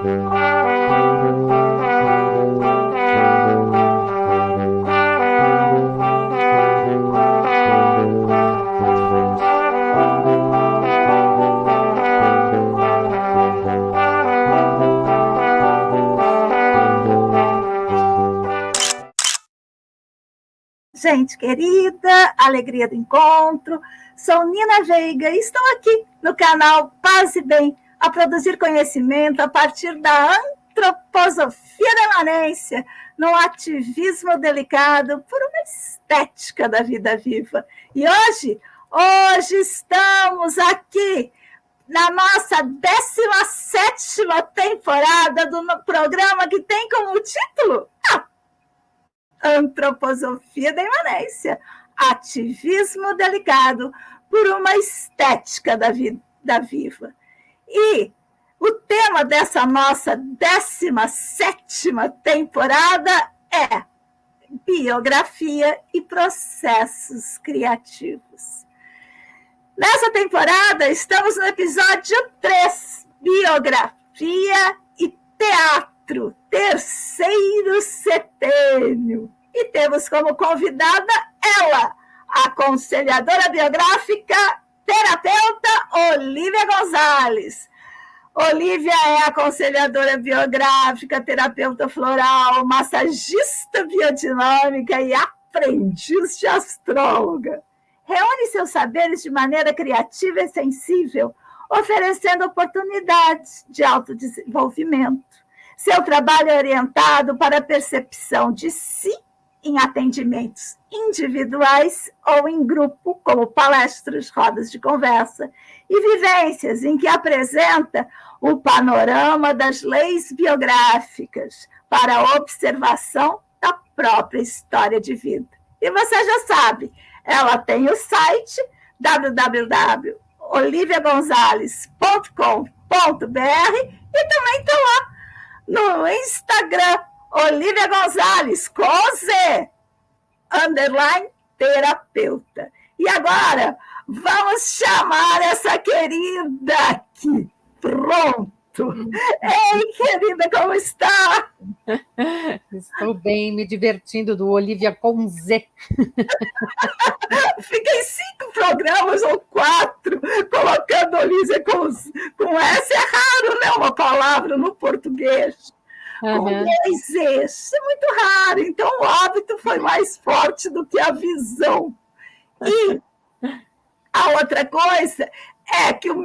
Gente querida, alegria do encontro, sou Nina Veiga e estou aqui no canal Paz e Bem a produzir conhecimento a partir da antroposofia da imanência, no ativismo delicado por uma estética da vida viva. E hoje estamos aqui na nossa 17ª temporada do programa que tem como título Antroposofia da imanência, ativismo delicado por uma estética da vida viva. E o tema dessa nossa 17ª temporada é biografia e processos criativos. Nessa temporada, estamos no episódio 3, biografia e teatro, terceiro setênio. E temos como convidada ela, a aconselhadora biográfica, terapeuta Olívia Gonzalez. Olívia é aconselhadora biográfica, terapeuta floral, massagista biodinâmica e aprendiz de astróloga. Reúne seus saberes de maneira criativa e sensível, oferecendo oportunidades de autodesenvolvimento. Seu trabalho é orientado para a percepção de si em atendimentos individuais ou em grupo, como palestras, rodas de conversa, e vivências em que apresenta o panorama das leis biográficas para a observação da própria história de vida. E você já sabe, ela tem o site www.oliviagonzalez.com.br e também está lá no Instagram, Olívia Gonzalez, com Z, _terapeuta. E agora, vamos chamar essa querida aqui. Pronto. Ei, querida, como está? Estou bem, me divertindo do Olívia com Z. Fiquei 5 programas ou 4 colocando Olívia com S. É raro, né? Uma palavra no português. Com 2 Z's. É muito raro. Então, o hábito foi mais forte do que a visão. E a outra coisa é que o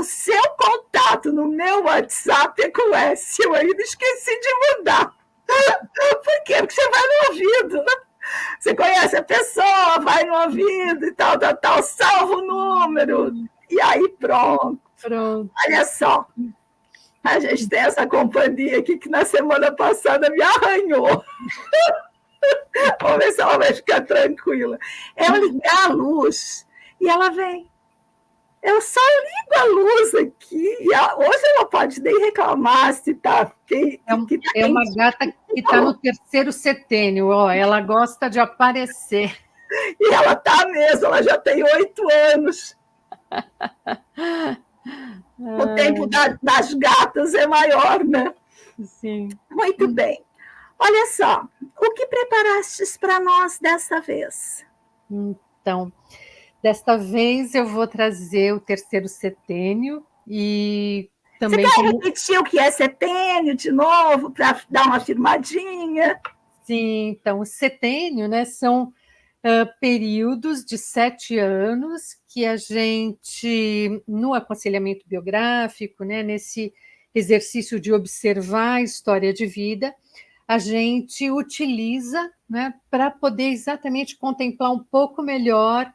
seu contato no meu WhatsApp é com S. Eu ainda esqueci de mudar. Por quê? Porque você vai no ouvido, né? Você conhece a pessoa, vai no ouvido e tal, salva o número. E aí, pronto. Olha só. A gente tem essa companhia aqui que na semana passada me arranhou. Vamos ver se ela vai ficar tranquila. Eu ligar a luz e ela vem. Eu só ligo a luz aqui. E hoje ela pode nem reclamar se está. É uma gata que está no terceiro setênio. Ó, ela gosta de aparecer. E ela está mesmo, ela já tem 8 anos. O tempo das gatas é maior, né? Sim. Muito bem. Olha só, o que preparastes para nós dessa vez? Então, desta vez eu vou trazer o terceiro setênio e também... Você quer repetir o que é setênio de novo, para dar uma afirmadinha? Sim, então, o setênio, né, são períodos de 7 anos que a gente, no aconselhamento biográfico, né, nesse exercício de observar a história de vida, a gente utiliza, né, para poder exatamente contemplar um pouco melhor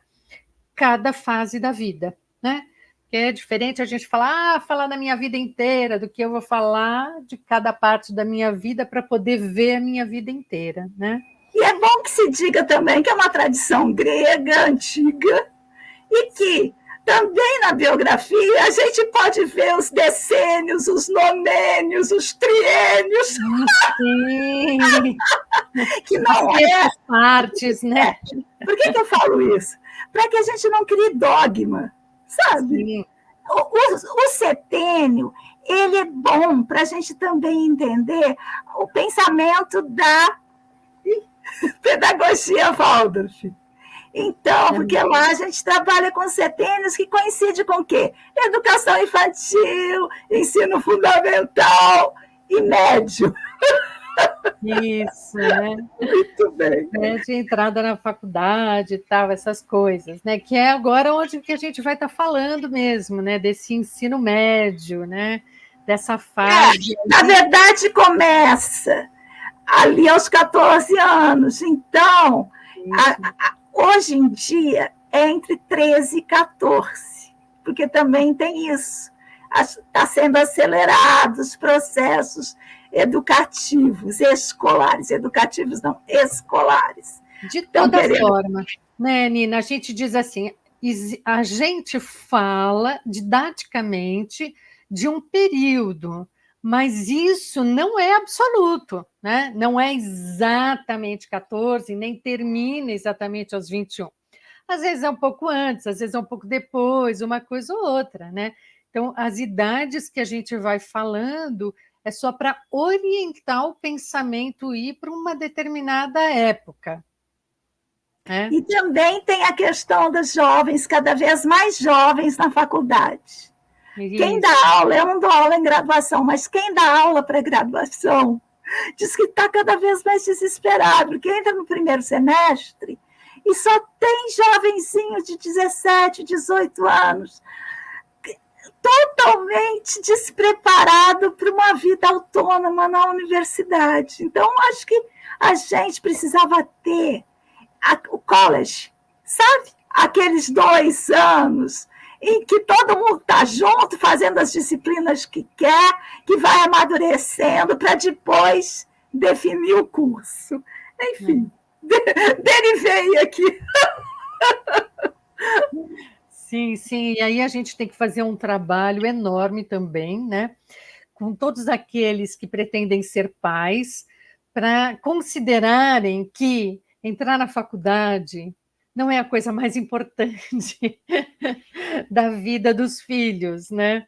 cada fase da vida, né? Porque é diferente a gente falar da minha vida inteira, do que eu vou falar de cada parte da minha vida para poder ver a minha vida inteira, né? E é bom que se diga também que é uma tradição grega, antiga, e que também na biografia a gente pode ver os decênios, os nonênios, os triênios. Sim. Que não é... partes, né? Por que eu falo isso? Para que a gente não crie dogma, sabe? Sim. O setênio, ele é bom para a gente também entender o pensamento da pedagogia Waldorf. Então, porque lá a gente trabalha com setênios que coincide com o quê? Educação infantil, ensino fundamental e médio. Isso, né? Muito bem. De entrada na faculdade e tal, essas coisas, né? Que é agora onde que a gente vai estar falando mesmo, né? Desse ensino médio, né? Dessa fase. Na verdade, começa ali aos 14 anos. Então, hoje em dia, é entre 13 e 14, porque também tem isso. Está sendo acelerados os processos educativos, escolares. Educativos não, escolares. De toda forma, né, Nina? A gente diz assim, a gente fala didaticamente de um período, mas isso não é absoluto, né? Não é exatamente 14, nem termina exatamente aos 21. Às vezes é um pouco antes, às vezes é um pouco depois, uma coisa ou outra, né? Então, as idades que a gente vai falando é só para orientar o pensamento ir para uma determinada época. E também tem a questão dos jovens, cada vez mais jovens na faculdade. Isso. Quem dá aula, eu não dou aula em graduação, mas quem dá aula para graduação diz que está cada vez mais desesperado, porque entra no primeiro semestre e só tem jovenzinho de 17, 18 anos, totalmente despreparado para uma vida autônoma na universidade. Então, acho que a gente precisava ter o college, sabe? Aqueles 2 anos em que todo mundo está junto, fazendo as disciplinas que quer, que vai amadurecendo para depois definir o curso. Enfim, derivei aqui. Sim, sim, e aí a gente tem que fazer um trabalho enorme também, né? Com todos aqueles que pretendem ser pais, para considerarem que entrar na faculdade não é a coisa mais importante da vida dos filhos, né?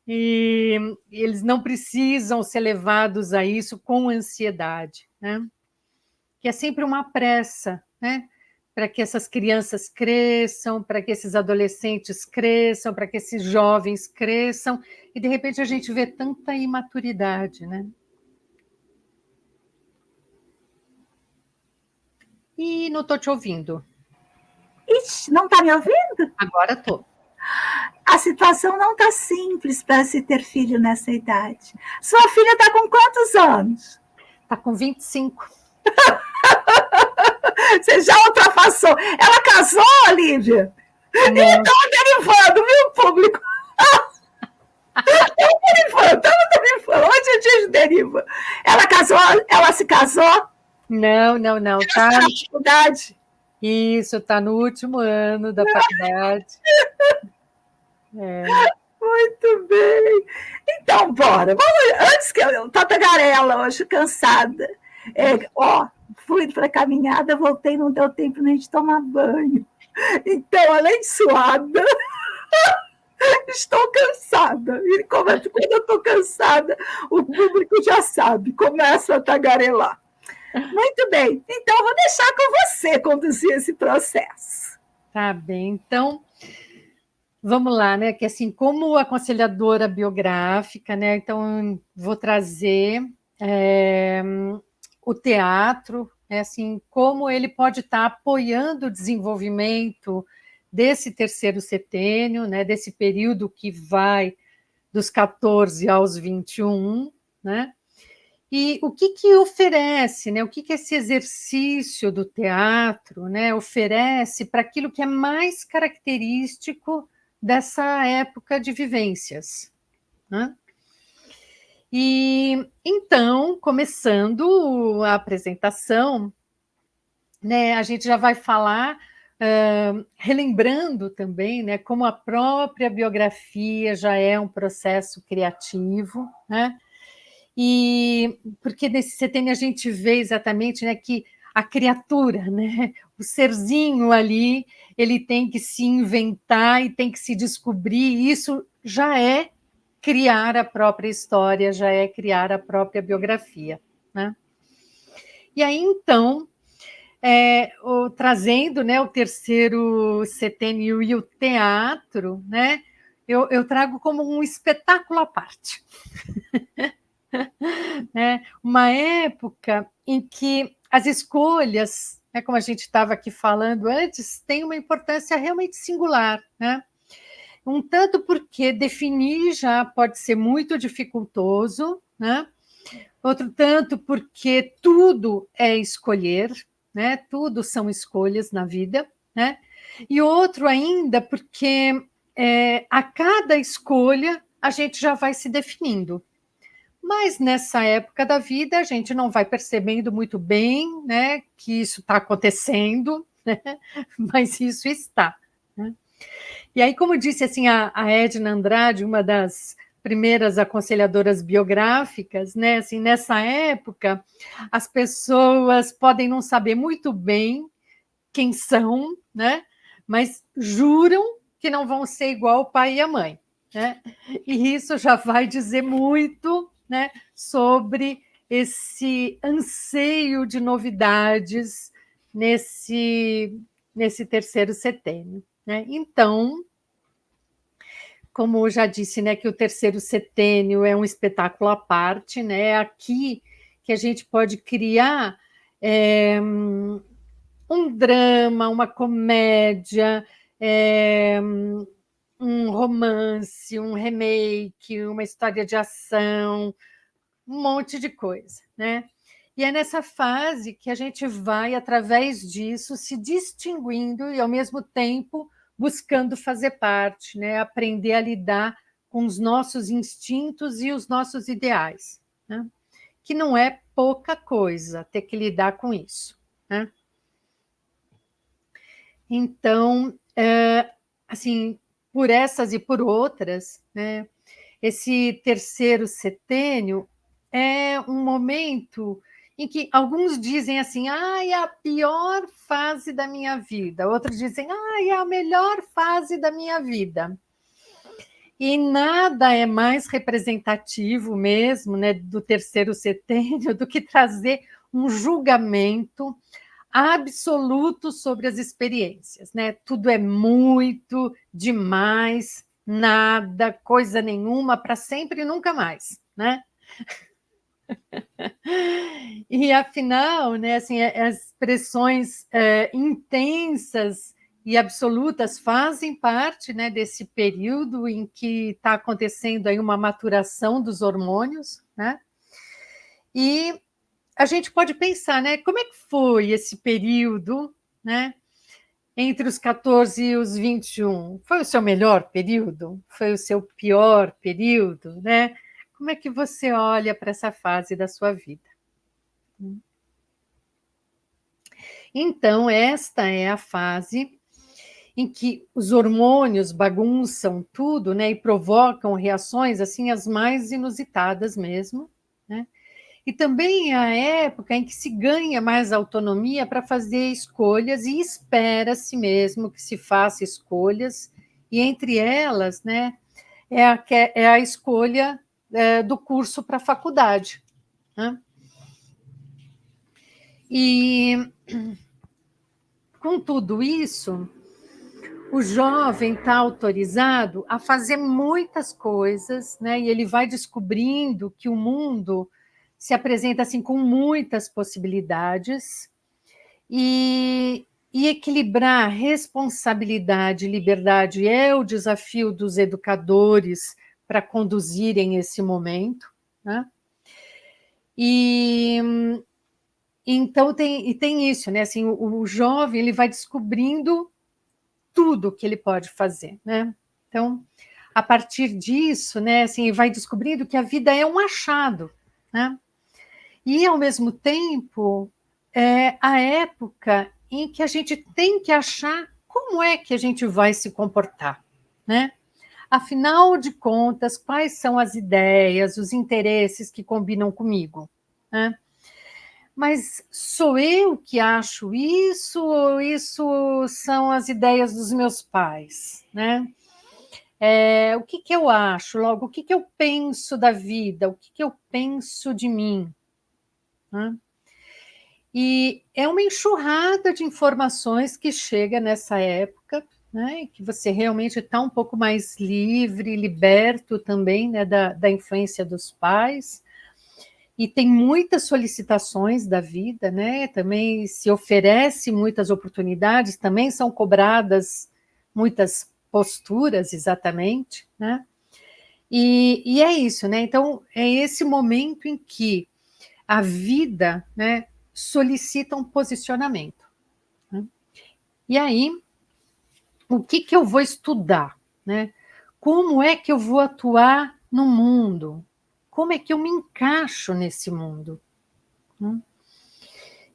E eles não precisam ser levados a isso com ansiedade, né? Que é sempre uma pressa, né? Para que essas crianças cresçam, para que esses adolescentes cresçam, para que esses jovens cresçam, e de repente a gente vê tanta imaturidade, né? E não estou te ouvindo. Ixi, não está me ouvindo? Agora estou. A situação não está simples para se ter filho nessa idade. Sua filha está com quantos anos? Está com 25. Você já ultrapassou. Ela casou, Lívia? Estava derivando, viu, público? Estava derivando. Hoje é dia de deriva. Ela casou? Ela se casou? Não. Tá na faculdade? Isso, está no último ano da faculdade. Muito bem. Então, bora. Vamos, antes que eu estou tagarela hoje, cansada. Fui para a caminhada, voltei, não deu tempo nem de tomar banho. Então, além de suada, estou cansada. E quando eu estou cansada, o público já sabe, começa a tagarelar. Muito bem. Então, vou deixar com você conduzir esse processo. Tá bem. Então, vamos lá, né? Que assim, como aconselhadora biográfica, né? Então, vou trazer o teatro, assim, como ele pode estar apoiando o desenvolvimento desse terceiro setênio, né, desse período que vai dos 14 aos 21, né? E o que oferece, né? O que esse exercício do teatro, né, oferece para aquilo que é mais característico dessa época de vivências, né? E então, começando a apresentação, né, a gente já vai falar, relembrando também, né, como a própria biografia já é um processo criativo, né? E porque nesse setênio a gente vê exatamente, né, que a criatura, né, o serzinho ali, ele tem que se inventar e tem que se descobrir, e isso já é criar a própria história, já é criar a própria biografia, né? E aí, então, trazendo, né, o terceiro setênio e o teatro, né, eu trago como um espetáculo à parte. Né? Uma época em que as escolhas, né, como a gente estava aqui falando antes, têm uma importância realmente singular, né? Um tanto porque definir já pode ser muito dificultoso, né? Outro tanto porque tudo é escolher, né? Tudo são escolhas na vida, né? E outro ainda porque a cada escolha a gente já vai se definindo. Mas nessa época da vida a gente não vai percebendo muito bem, né, que isso está acontecendo, né? Mas isso está, né? E aí, como disse assim a Edna Andrade, uma das primeiras aconselhadoras biográficas, né, assim, nessa época as pessoas podem não saber muito bem quem são, né, mas juram que não vão ser igual o pai e a mãe, né? E isso já vai dizer muito, né, sobre esse anseio de novidades nesse terceiro setênio, né? Então, como eu já disse, né, que o terceiro setênio é um espetáculo à parte, né? É aqui que a gente pode criar um drama, uma comédia, um romance, um remake, uma história de ação, um monte de coisa, né? E é nessa fase que a gente vai, através disso, se distinguindo e, ao mesmo tempo, buscando fazer parte, né? Aprender a lidar com os nossos instintos e os nossos ideais, né? Que não é pouca coisa ter que lidar com isso, né? Então, assim, por essas e por outras, né, esse terceiro setênio é um momento em que alguns dizem assim, é a pior fase da minha vida, outros dizem, é a melhor fase da minha vida. E nada é mais representativo mesmo, né, do terceiro setênio do que trazer um julgamento absoluto sobre as experiências, né? Tudo é muito, demais, nada, coisa nenhuma, para sempre e nunca mais, né? E afinal, né, assim, as expressões intensas e absolutas fazem parte, né, desse período em que está acontecendo aí uma maturação dos hormônios, né? E a gente pode pensar, né, como é que foi esse período, né, entre os 14 e os 21? Foi o seu melhor período? Foi o seu pior período, né? Como é que você olha para essa fase da sua vida? Então, esta é a fase em que os hormônios bagunçam tudo, né, e provocam reações assim as mais inusitadas mesmo, né? E também é a época em que se ganha mais autonomia para fazer escolhas e espera-se mesmo que se faça escolhas, e entre elas, né, é a escolha do curso para a faculdade, né? E com tudo isso, o jovem está autorizado a fazer muitas coisas, né? E ele vai descobrindo que o mundo se apresenta assim com muitas possibilidades, e equilibrar responsabilidade e liberdade é o desafio dos educadores para conduzirem esse momento, né? E então tem isso, né? Assim, o jovem ele vai descobrindo tudo que ele pode fazer, né? Então, a partir disso, né, assim, vai descobrindo que a vida é um achado, né? E, ao mesmo tempo, é a época em que a gente tem que achar como é que a gente vai se comportar, né? Afinal de contas, quais são as ideias, os interesses que combinam comigo, né? Mas sou eu que acho isso ou isso são as ideias dos meus pais, né? O que eu acho, logo, o que eu penso da vida, o que eu penso de mim. Né? E é uma enxurrada de informações que chega nessa época, né, que você realmente está um pouco mais livre, liberto também, né, da influência dos pais, e tem muitas solicitações da vida, né, também se oferece muitas oportunidades, também são cobradas muitas posturas, exatamente, né, e é isso, né, então é esse momento em que a vida, né, solicita um posicionamento. Né? E aí, o que eu vou estudar? Né? Como é que eu vou atuar no mundo? Como é que eu me encaixo nesse mundo?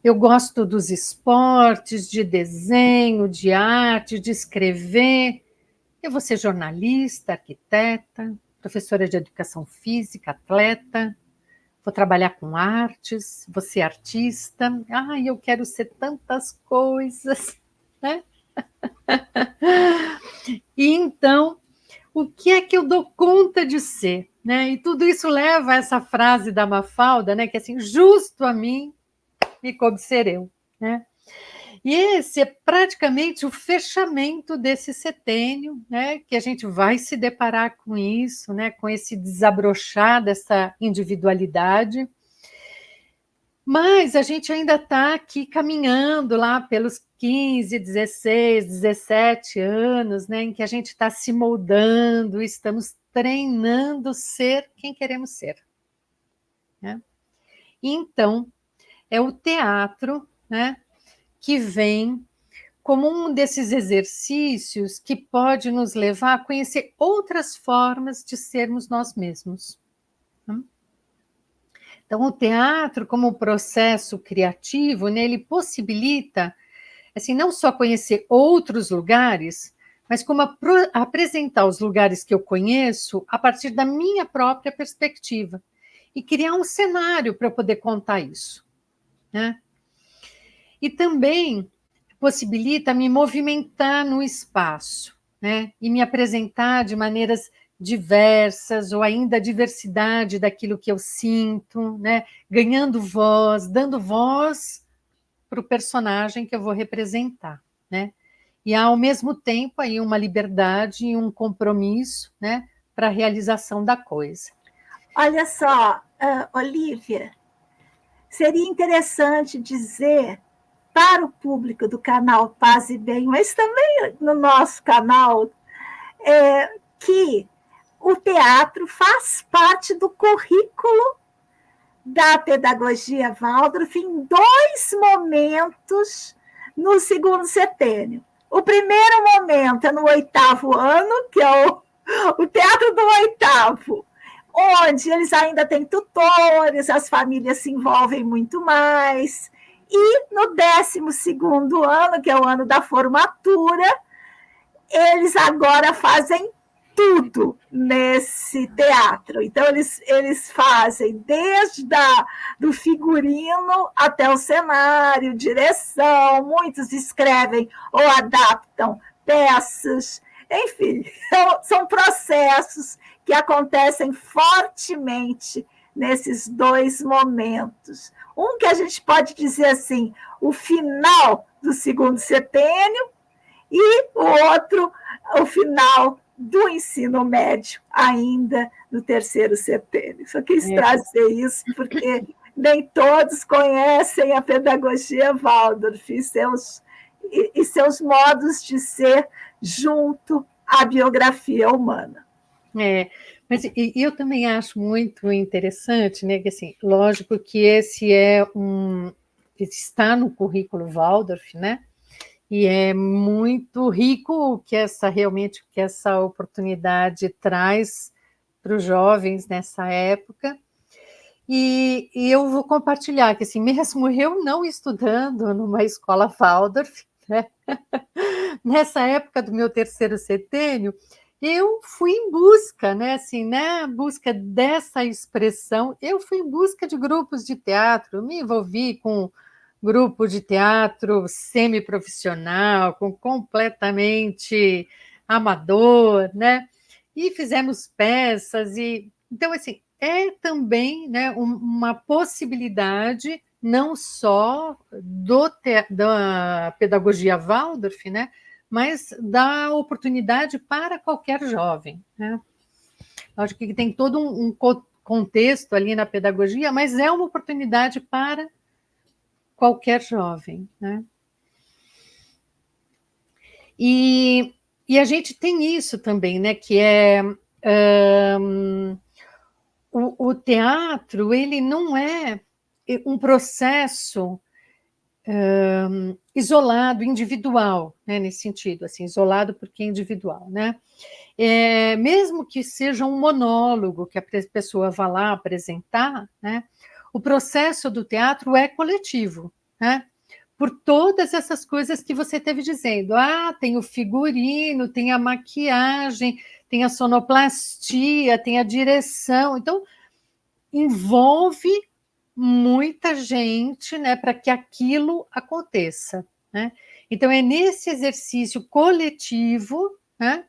Eu gosto dos esportes, de desenho, de arte, de escrever. Eu vou ser jornalista, arquiteta, professora de educação física, atleta. Vou trabalhar com artes, vou ser artista. Ai, eu quero ser tantas coisas, né? E então, o que é que eu dou conta de ser? Né? E tudo isso leva a essa frase da Mafalda, né? Que é assim, justo a mim me coube ser eu. Né? E esse é praticamente o fechamento desse setênio, né? Que a gente vai se deparar com isso, né? Com esse desabrochar dessa individualidade. Mas a gente ainda está aqui caminhando lá pelos 15, 16, 17 anos, né, em que a gente está se moldando, estamos treinando ser quem queremos ser. Né? Então, é o teatro, né, que vem como um desses exercícios que pode nos levar a conhecer outras formas de sermos nós mesmos. Né? Então, o teatro, como processo criativo, né, ele possibilita, assim, não só conhecer outros lugares, mas como apresentar os lugares que eu conheço a partir da minha própria perspectiva e criar um cenário para eu poder contar isso. Né? E também possibilita me movimentar no espaço, né? E me apresentar de maneiras diversas, ou ainda a diversidade daquilo que eu sinto, né? Ganhando voz, dando voz para o personagem que eu vou representar, né? E há, ao mesmo tempo, aí uma liberdade e um compromisso, né, para a realização da coisa. Olha só, Olívia, seria interessante dizer para o público do canal Paz e Bem, mas também no nosso canal, que o teatro faz parte do currículo da pedagogia Waldorf em 2 momentos no segundo setênio. O primeiro momento é no 8º ano, que é o teatro do 8º, onde eles ainda têm tutores, as famílias se envolvem muito mais. E no 12º ano, que é o ano da formatura, eles agora fazem tudo nesse teatro. Então, eles fazem desde do figurino até o cenário, direção, muitos escrevem ou adaptam peças, enfim, são processos que acontecem fortemente nesses 2 momentos. Um que a gente pode dizer assim, o final do segundo setênio, e o outro, o final do ensino médio, ainda no 3º setênio. Só quis trazer isso, porque nem todos conhecem a pedagogia Waldorf e seus modos de ser junto à biografia humana. Mas eu também acho muito interessante, né, que assim, lógico que esse está no currículo Waldorf, né, e é muito rico que essa oportunidade traz para os jovens nessa época. E eu vou compartilhar que, assim, mesmo eu não estudando numa escola Waldorf, né, nessa época do meu 3º setênio, eu fui em busca, né, assim, né, busca dessa expressão, eu fui em busca de grupos de teatro, me envolvi com grupo de teatro semiprofissional, completamente amador, né? e fizemos peças, então, assim, é também, né, uma possibilidade, não só da pedagogia Waldorf, né, mas da oportunidade para qualquer jovem, né? Acho que tem todo um contexto ali na pedagogia, mas é uma oportunidade para qualquer jovem, né? E a gente tem isso também, né? Que é o teatro, ele não é um processo isolado, individual, né? Nesse sentido, assim, isolado porque é individual, né? Mesmo que seja um monólogo que a pessoa vá lá apresentar, né? O processo do teatro é coletivo, né? Por todas essas coisas que você esteve dizendo. Tem o figurino, tem a maquiagem, tem a sonoplastia, tem a direção. Então, envolve muita gente, né, para que aquilo aconteça, né? Então, é nesse exercício coletivo, né,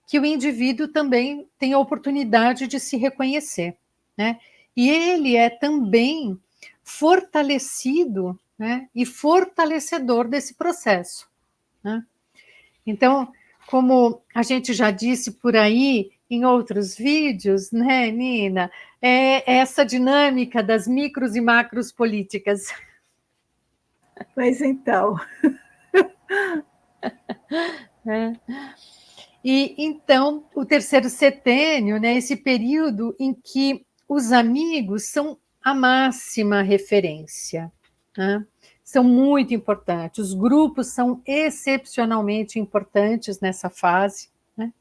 que o indivíduo também tem a oportunidade de se reconhecer, né? E ele é também fortalecido, né, e fortalecedor desse processo, né? Então, como a gente já disse por aí em outros vídeos, né, Nina, é essa dinâmica das micros e macros políticas. Pois então. E então, o terceiro setênio, né, esse período em que os amigos são a máxima referência, né? São muito importantes, os grupos são excepcionalmente importantes nessa fase, né?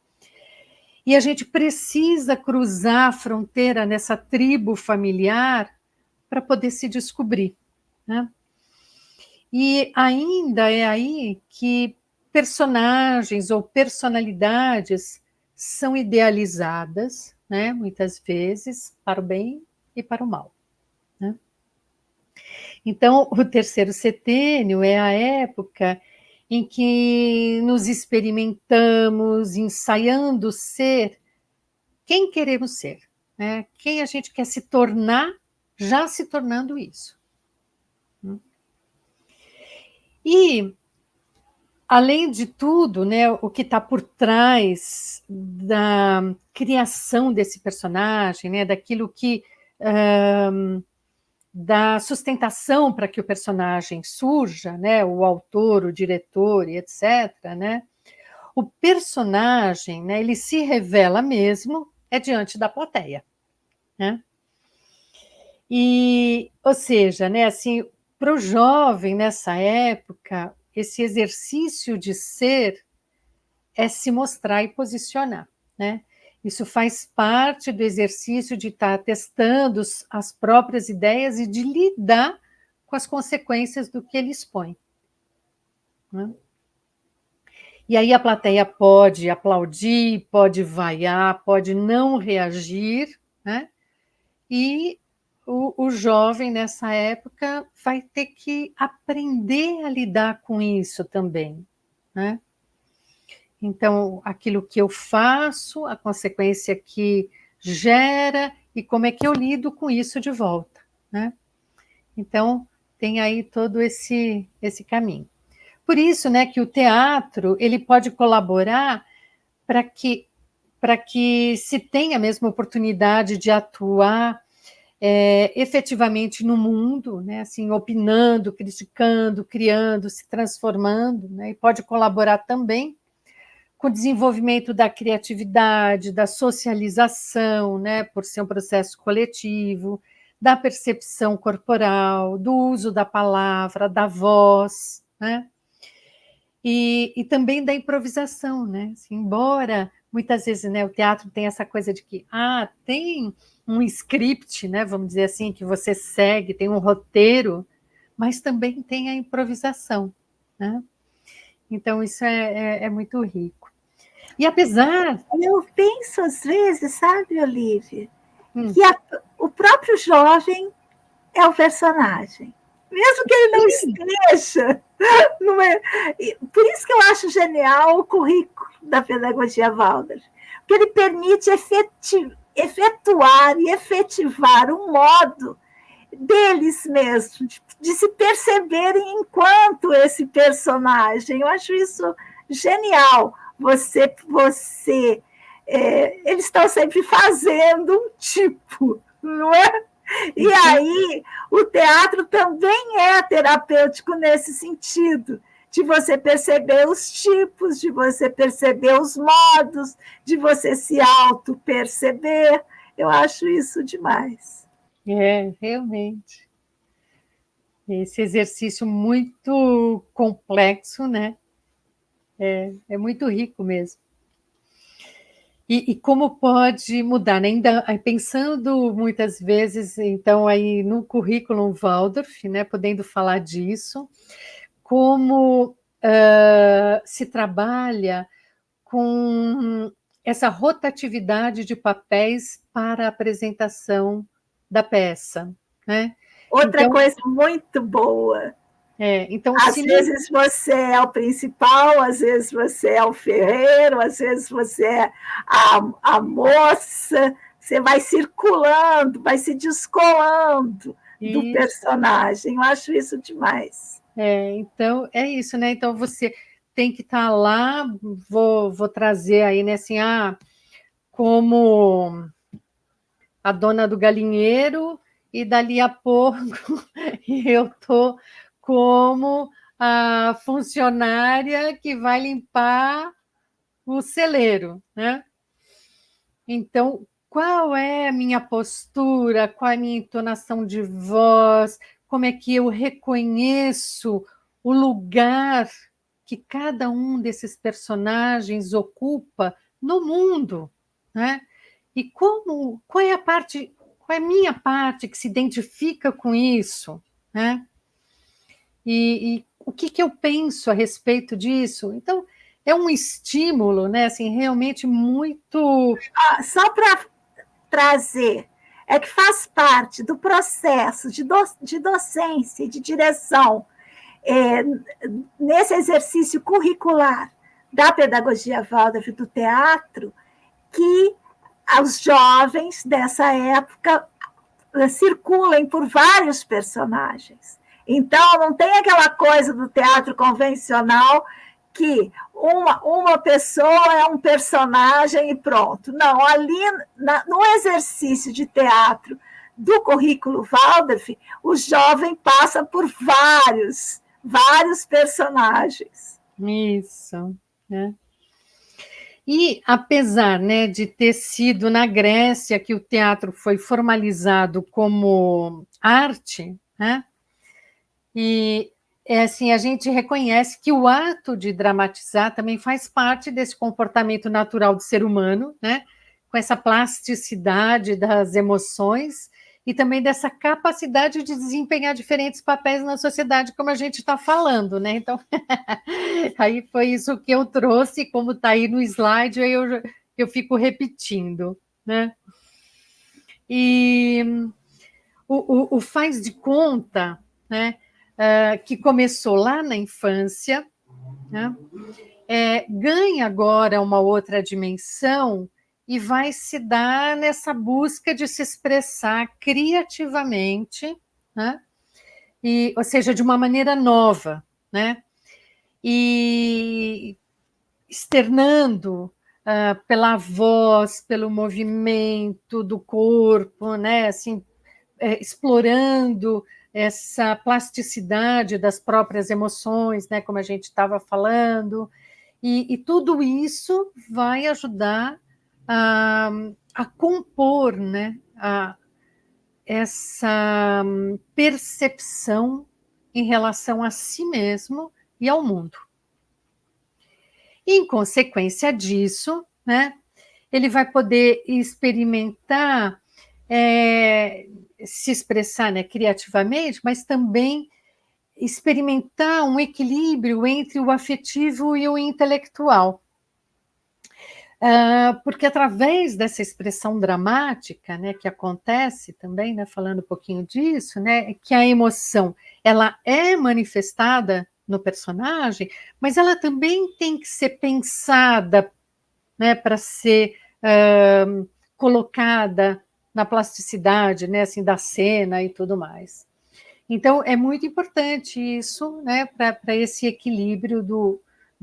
E a gente precisa cruzar a fronteira nessa tribo familiar para poder se descobrir, né? E ainda é aí que personagens ou personalidades são idealizadas, né, muitas vezes, para o bem e para o mal, né? Então, o terceiro setênio é a época em que nos experimentamos, ensaiando ser quem queremos ser, né? Quem a gente quer se tornar, já se tornando isso. E, além de tudo, né, o que está por trás da criação desse personagem, né, daquilo que dá sustentação para que o personagem surja, né, o autor, o diretor e etc., né, o personagem, né, ele se revela mesmo diante da plateia, né? E, ou seja, né, assim, para o jovem nessa época, esse exercício de ser é se mostrar e posicionar, né? Isso faz parte do exercício de estar testando as próprias ideias e de lidar com as consequências do que ele expõe, né? E aí a plateia pode aplaudir, pode vaiar, pode não reagir, né? E o jovem, nessa época, vai ter que aprender a lidar com isso também, né? Então, aquilo que eu faço, a consequência que gera e como é que eu lido com isso de volta, né? Então, tem aí todo esse caminho. Por isso, né, que o teatro ele pode colaborar para que se tenha a mesma oportunidade de atuar efetivamente no mundo, né, assim, opinando, criticando, criando, se transformando, né, e pode colaborar também com o desenvolvimento da criatividade, da socialização, né, por ser um processo coletivo, da percepção corporal, do uso da palavra, da voz, né? E também da improvisação, né? Assim, embora muitas vezes, né, o teatro tem essa coisa de que tem um script, né, vamos dizer assim, que você segue, tem um roteiro, mas também tem a improvisação, né? Então, isso é muito rico. E apesar... Eu penso às vezes, sabe, Olívia, que o próprio jovem é o personagem. Mesmo que ele não esteja. Não é... Por isso que eu acho genial o currículo da pedagogia Waldorf. que ele permite efetuar e efetivar um modo deles mesmos, de se perceberem enquanto esse personagem. Eu acho isso genial. Eles estão sempre fazendo um tipo, não é? E aí, o teatro também é terapêutico nesse sentido, de você perceber os tipos, de você perceber os modos, de você se auto-perceber. Eu acho isso demais. Realmente. Esse exercício muito complexo, né? É muito rico mesmo. E como pode mudar, né? Ainda pensando muitas vezes, então, aí no currículo Waldorf, né, podendo falar disso, como se trabalha com essa rotatividade de papéis para a apresentação da peça, né? Outra coisa muito boa. Então, às vezes você é o principal, às vezes você é o ferreiro, às vezes você é a moça, você vai circulando, vai se descolando do personagem. Eu acho isso demais. Então, é isso, né? Então, você tem que estar lá, vou trazer aí, né, assim, como a dona do galinheiro, e dali a pouco eu estou como a funcionária que vai limpar o celeiro, né? Então, qual é a minha postura, qual é a minha entonação de voz, como é que eu reconheço o lugar que cada um desses personagens ocupa no mundo, né? E qual é a minha parte que se identifica com isso, né? E o que eu penso a respeito disso? Então, é um estímulo, né? Assim, realmente muito. Só para trazer, é que faz parte do processo de docência e de direção nesse exercício curricular da pedagogia Waldorf do teatro, que os jovens dessa época circulem por vários personagens. Então, não tem aquela coisa do teatro convencional que uma pessoa é um personagem e pronto. Não, ali no exercício de teatro do currículo Waldorf, o jovem passa por vários personagens. Isso, né? E apesar, né, de ter sido na Grécia que o teatro foi formalizado como arte, né? E assim, a gente reconhece que o ato de dramatizar também faz parte desse comportamento natural do ser humano, né? Com essa plasticidade das emoções e também dessa capacidade de desempenhar diferentes papéis na sociedade, como a gente está falando, né? Então, aí foi isso que eu trouxe, como está aí no slide, aí eu fico repetindo, né? E o faz de conta, né? Que começou lá na infância, né? Ganha agora uma outra dimensão e vai se dar nessa busca de se expressar criativamente, né? Ou seja, de uma maneira nova, né? E externando pela voz, pelo movimento do corpo, né? Assim, explorando essa plasticidade das próprias emoções, né? Como a gente estava falando, e tudo isso vai ajudar a compor, né? Essa percepção em relação a si mesmo e ao mundo. Em consequência disso, né, ele vai poder experimentar, se expressar, né, criativamente, mas também experimentar um equilíbrio entre o afetivo e o intelectual. Porque através dessa expressão dramática, né, que acontece também, né, falando um pouquinho disso, né, que a emoção ela é manifestada no personagem, mas ela também tem que ser pensada, né, para ser colocada na plasticidade, né, assim, da cena e tudo mais. Então, é muito importante isso, né, para esse equilíbrio do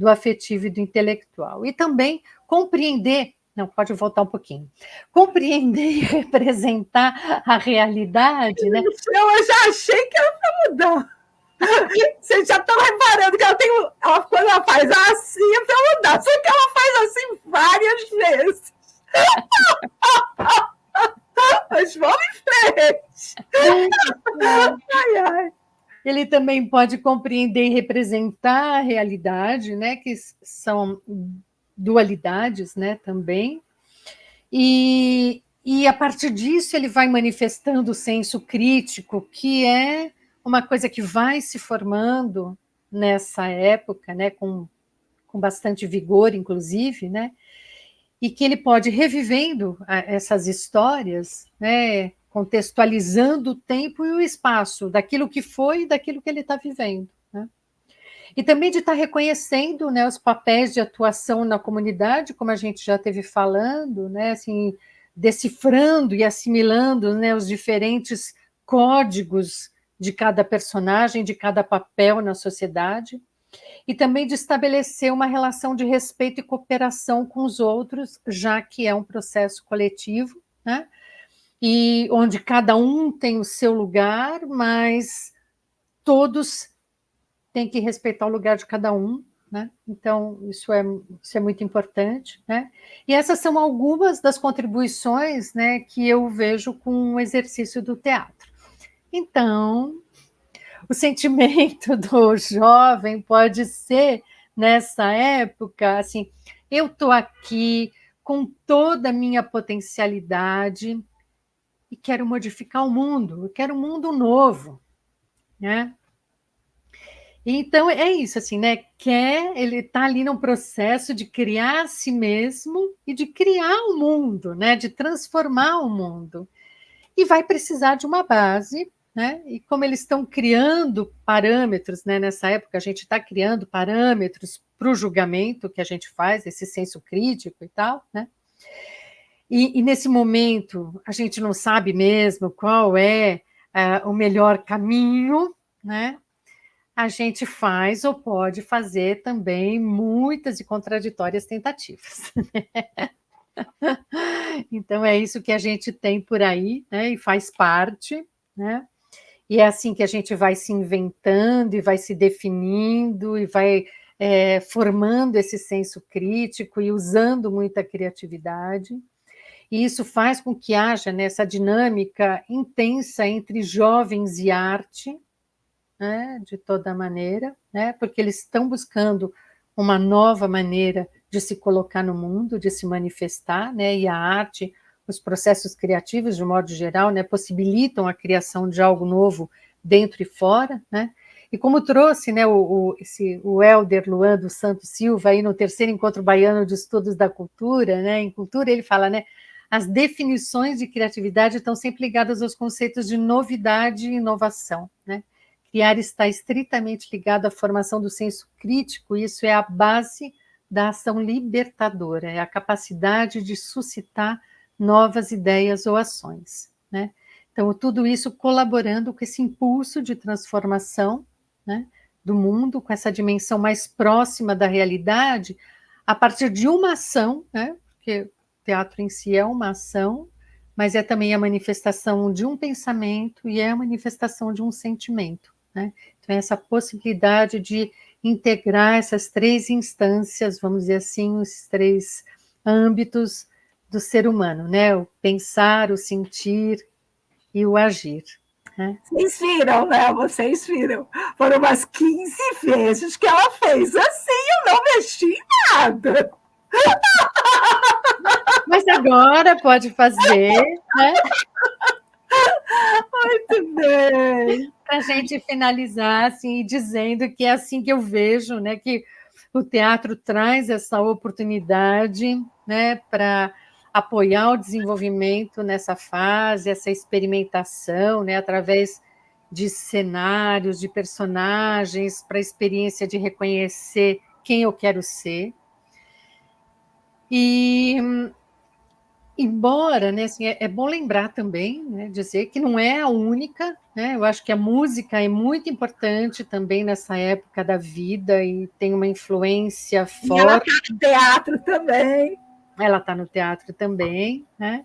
afetivo e do intelectual. E também compreender, não, pode voltar um pouquinho, compreender e representar a realidade, né? Eu já achei que ela ia mudar. Vocês já estão reparando que quando ela faz assim, é para mudar, só que ela faz assim várias vezes. Mas vamos em frente. Ai, ai. Ele também pode compreender e representar a realidade, né, que são dualidades, né, também. E a partir disso ele vai manifestando o senso crítico, que é uma coisa que vai se formando nessa época, né, com bastante vigor, inclusive, né, e que ele pode ir revivendo essas histórias, né, contextualizando o tempo e o espaço daquilo que foi e daquilo que ele está vivendo. Né? E também de estar reconhecendo, né, os papéis de atuação na comunidade, como a gente já esteve falando, né, assim, decifrando e assimilando, né, os diferentes códigos de cada personagem, de cada papel na sociedade, e também de estabelecer uma relação de respeito e cooperação com os outros, já que é um processo coletivo, né? E onde cada um tem o seu lugar, mas todos têm que respeitar o lugar de cada um, né? Então, isso é muito importante, né? E essas são algumas das contribuições, né, que eu vejo com o exercício do teatro. Então, o sentimento do jovem pode ser, nessa época, assim, eu estou aqui com toda a minha potencialidade e quero modificar o mundo, eu quero um mundo novo, né? Então, é isso, assim, né? Ele está ali num processo de criar a si mesmo e de criar o mundo, né? De transformar o mundo. E vai precisar de uma base, né? E como eles estão criando parâmetros, né? Nessa época a gente está criando parâmetros para o julgamento que a gente faz, esse senso crítico e tal, né? E nesse momento a gente não sabe mesmo qual é o melhor caminho, né? A gente faz ou pode fazer também muitas e contraditórias tentativas. Então é isso que a gente tem por aí, né? E faz parte, né? E é assim que a gente vai se inventando e vai se definindo e vai formando esse senso crítico e usando muita criatividade. E isso faz com que haja, né, essa dinâmica intensa entre jovens e arte, né, de toda maneira, né, porque eles estão buscando uma nova maneira de se colocar no mundo, de se manifestar, né, e a arte, os processos criativos, de modo geral, né, possibilitam a criação de algo novo dentro e fora, né, e como trouxe, né, o Hélder Luan dos Santos Silva aí no terceiro encontro baiano de estudos da cultura, né, em cultura ele fala, né, as definições de criatividade estão sempre ligadas aos conceitos de novidade e inovação, né, criar está estritamente ligado à formação do senso crítico, e isso é a base da ação libertadora, é a capacidade de suscitar novas ideias ou ações, né? Então, tudo isso colaborando com esse impulso de transformação, né, do mundo, com essa dimensão mais próxima da realidade, a partir de uma ação, né, porque o teatro em si é uma ação, mas é também a manifestação de um pensamento e é a manifestação de um sentimento. Né? Então, essa possibilidade de integrar essas três instâncias, vamos dizer assim, os três âmbitos do ser humano, né? O pensar, o sentir e o agir. Né? Vocês viram, né? Vocês viram. Foram umas 15 vezes que ela fez assim, eu não mexi em nada. Mas agora pode fazer, né? Muito bem. Para a gente finalizar, assim, dizendo que é assim que eu vejo, né? Que o teatro traz essa oportunidade, né? Para apoiar o desenvolvimento nessa fase, essa experimentação, né? Através de cenários, de personagens, para a experiência de reconhecer quem eu quero ser. E Embora, né, assim, é bom lembrar também, né, dizer que não é a única, né, eu acho que a música é muito importante também nessa época da vida e tem uma influência E ela forte. está no teatro também. Ela está no teatro também, né?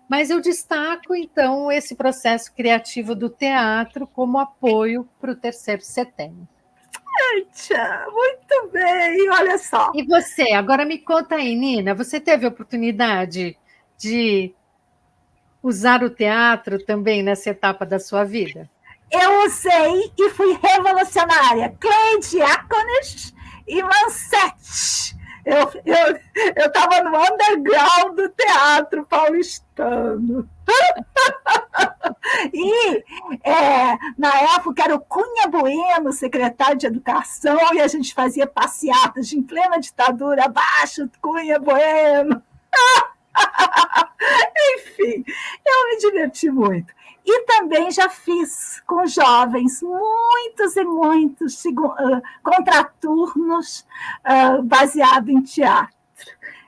Mas eu destaco, então, esse processo criativo do teatro como apoio para o terceiro setênio. Tchau, muito bem, olha só. E você, agora me conta aí, Nina, você teve oportunidade de usar o teatro também nessa etapa da sua vida? Eu usei e fui revolucionária. Clay Diáconis e Mansete. Eu estava no underground do teatro paulistano. E na época era o Cunha Bueno, secretário de Educação, e a gente fazia passeatas em plena ditadura, abaixo Cunha Bueno. Enfim, eu me diverti muito. E também já fiz com jovens muitos e muitos contraturnos baseado em teatro.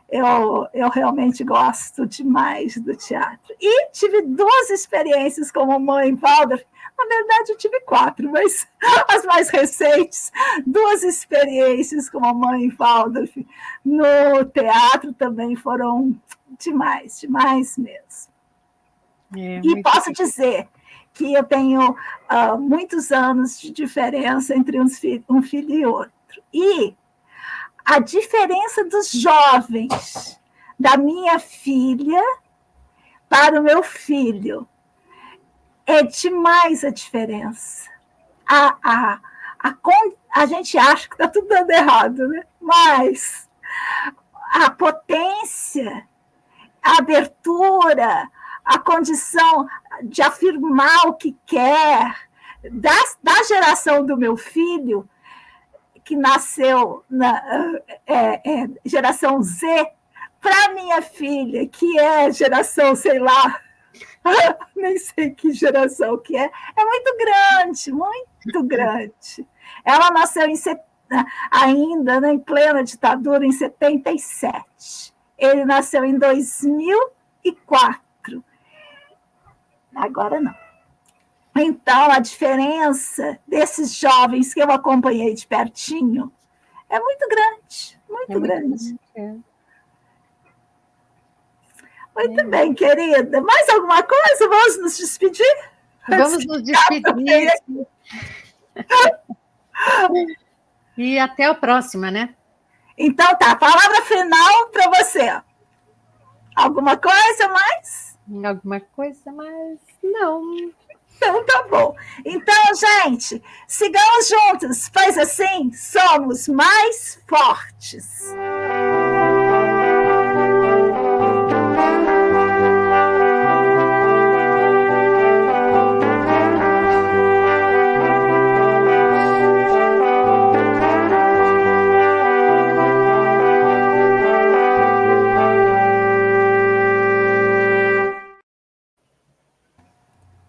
Eu realmente gosto demais do teatro. E tive 2 experiências como mãe Waldorf. Na verdade, eu tive 4, mas as mais recentes, 2 experiências como mãe Waldorf no teatro também foram demais, demais mesmo. E posso dizer que eu tenho muitos anos de diferença entre um filho e outro. E a diferença dos jovens da minha filha para o meu filho é demais a diferença. A gente acha que está tudo dando errado, né? Mas a potência, a abertura, a condição de afirmar o que quer da geração do meu filho, que nasceu na geração Z, para minha filha, que é geração, sei lá, nem sei que geração que é muito grande, muito grande. Ela nasceu ainda, né, em plena ditadura, em 77. Ele nasceu em 2004. Agora não. Então, a diferença desses jovens que eu acompanhei de pertinho é muito grande, muito grande. Muito bem, querida. Mais alguma coisa? Vamos nos despedir? Vamos nos despedir. E até a próxima, né? Então tá, palavra final para você. Alguma coisa mais? Alguma coisa mais? Não. Então tá bom. Então, gente, sigamos juntos, pois assim somos mais fortes.